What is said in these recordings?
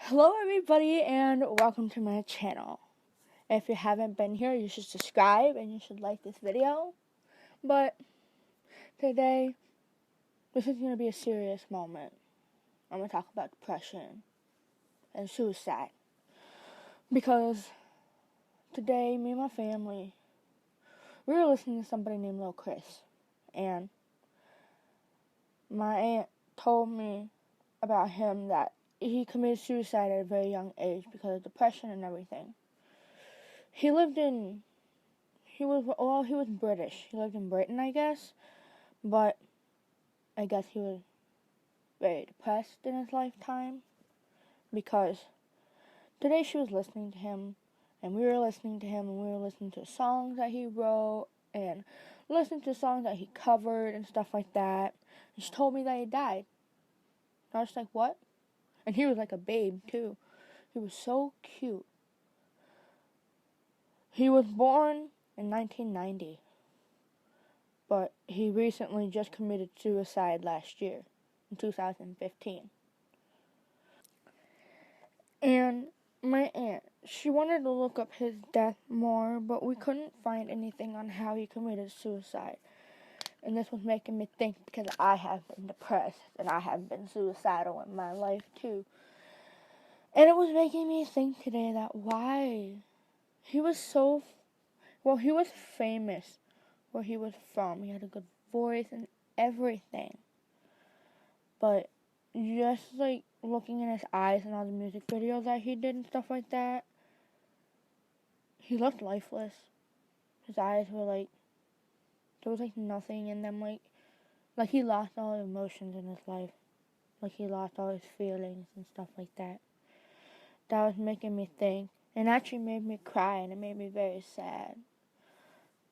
Hello everybody and welcome to my channel. If you haven't been here, you should subscribe and you should like this video. But today, this is going to be a serious moment. I'm going to talk about depression and suicide. Because today, me and my family, we were listening to somebody named Little Chris. And my aunt told me about him that he committed suicide at a very young age because of depression and everything. He was British. He lived in Britain, I guess. But I guess he was very depressed in his lifetime. Because today she was listening to him, and we were listening to him, and we were listening to songs that he wrote, and listening to songs that he covered, and stuff like that. And she told me that he died. And I was like, what? And he was like a babe, too. He was so cute. He was born in 1990. But he recently just committed suicide last year, in 2015. And my aunt, she wanted to look up his death more, but we couldn't find anything on how he committed suicide. And this was making me think, because I have been depressed, and I have been suicidal in my life too. And it was making me think today that why he was he was famous where he was from. He had a good voice and everything. But just like looking in his eyes and all the music videos that he did and stuff like that, he looked lifeless. His eyes were like, there was like nothing in them, like he lost all the emotions in his life. Like he lost all his feelings and stuff like that. That was making me think, and actually made me cry, and it made me very sad.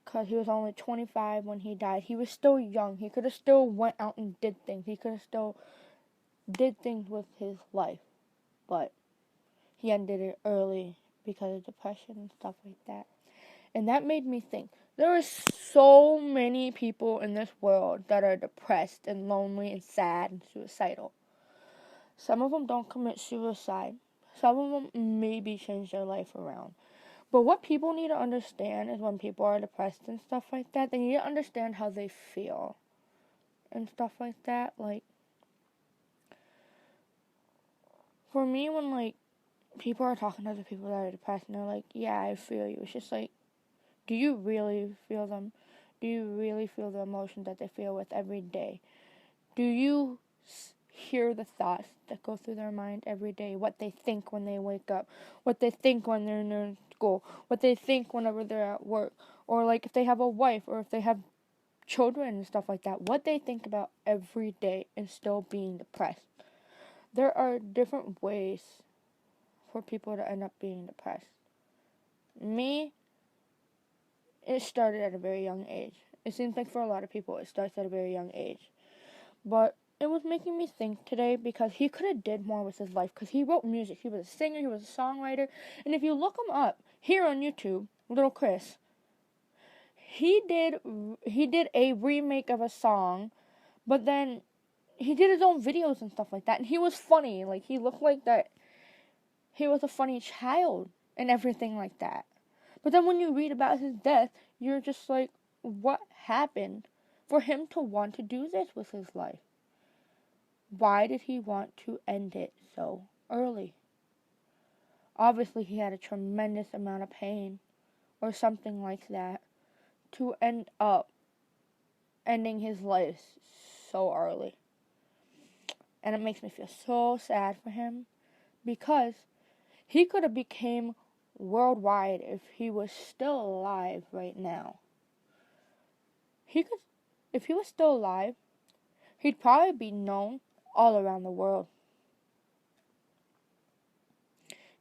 Because he was only 25 when he died. He was still young. He could have still went out and did things. He could have still did things with his life. But he ended it early because of depression and stuff like that. And that made me think, there are so many people in this world that are depressed and lonely and sad and suicidal. Some of them don't commit suicide. Some of them maybe change their life around. But what people need to understand is when people are depressed and stuff like that, they need to understand how they feel and stuff like that. Like, for me, when like people are talking to other people that are depressed and they're like, yeah, I feel you. It's just like, do you really feel them? Do you really feel the emotions that they feel with every day? Do you hear the thoughts that go through their mind every day? What they think when they wake up? What they think when they're in school? What they think whenever they're at work? Or like if they have a wife or if they have children and stuff like that. What they think about every day and still being depressed. There are different ways for people to end up being depressed. Me, it started at a very young age. It seems like for a lot of people it starts at a very young age. But it was making me think today because he could have did more with his life because he wrote music. He was a singer, he was a songwriter. And if you look him up here on YouTube, Little Chris, he did a remake of a song, but then he did his own videos and stuff like that. And he was funny. Like he looked like that he was a funny child and everything like that. But then when you read about his death, you're just like, what happened for him to want to do this with his life? Why did he want to end it so early? Obviously, he had a tremendous amount of pain or something like that to end up ending his life so early. And it makes me feel so sad for him because he could have became worldwide if he was still alive right now. If he was still alive, he'd probably be known all around the world.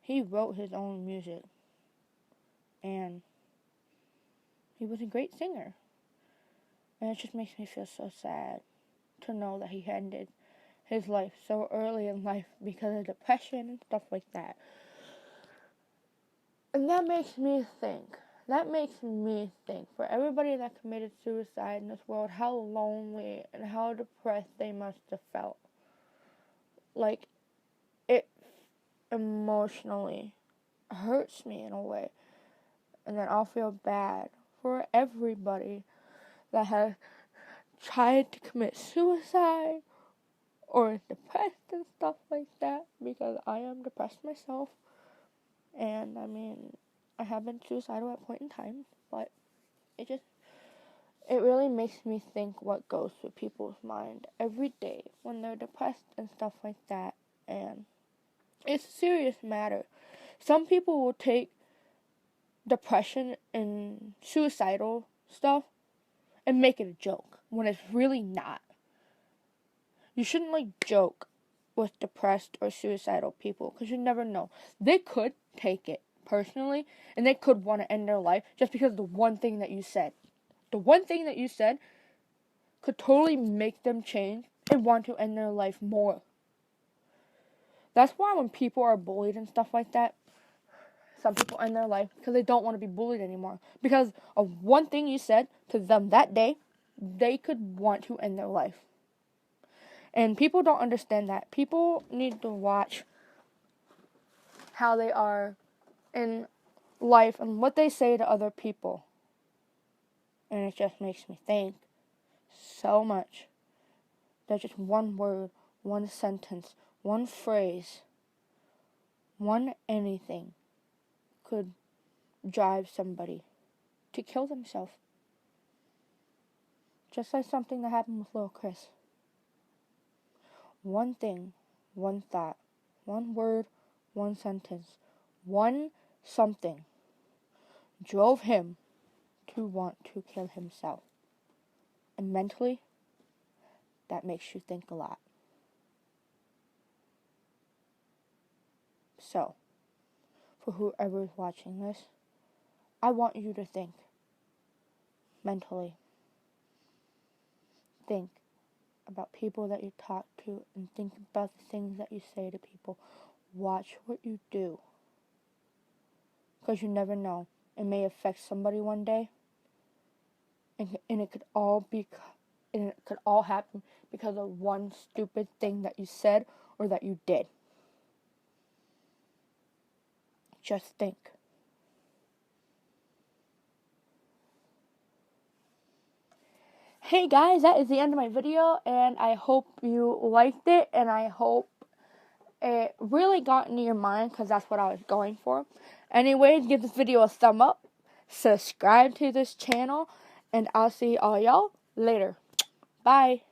He wrote his own music, and he was a great singer. And it just makes me feel so sad to know that he ended his life so early in life because of depression and stuff like that. And that makes me think for everybody that committed suicide in this world, how lonely and how depressed they must have felt. Like, emotionally hurts me in a way. And then I'll feel bad for everybody that has tried to commit suicide or is depressed and stuff like that, because I am depressed myself. And I mean, I have been suicidal at a point in time, but it really makes me think what goes through people's mind every day when they're depressed and stuff like that. And it's a serious matter. Some people will take depression and suicidal stuff and make it a joke when it's really not. You shouldn't joke with depressed or suicidal people, because you never know. They could take it personally and they could want to end their life just because of the one thing that you said. The one thing that you said could totally make them change and want to end their life more. That's why when people are bullied and stuff like that, some people end their life because they don't want to be bullied anymore. Because of one thing you said to them that day, they could want to end their life. And people don't understand that. People need to watch how they are in life and what they say to other people. And it just makes me think so much that just one word, one sentence, one phrase, one anything could drive somebody to kill themselves. Just like something that happened with little Chris. One thing, one thought, one word, one sentence, one something drove him to want to kill himself. And mentally, that makes you think a lot. So, for whoever is watching this, I want you to think mentally. Think about people that you talk to and think about the things that you say to people. Watch what you do, because you never know. It may affect somebody one day, and it could all happen because of one stupid thing that you said or that you did. Just think. Hey guys, that is the end of my video, and I hope you liked it, and I hope it really got into your mind, because that's what I was going for. Anyways, give this video a thumb up, subscribe to this channel, and I'll see all y'all later. Bye.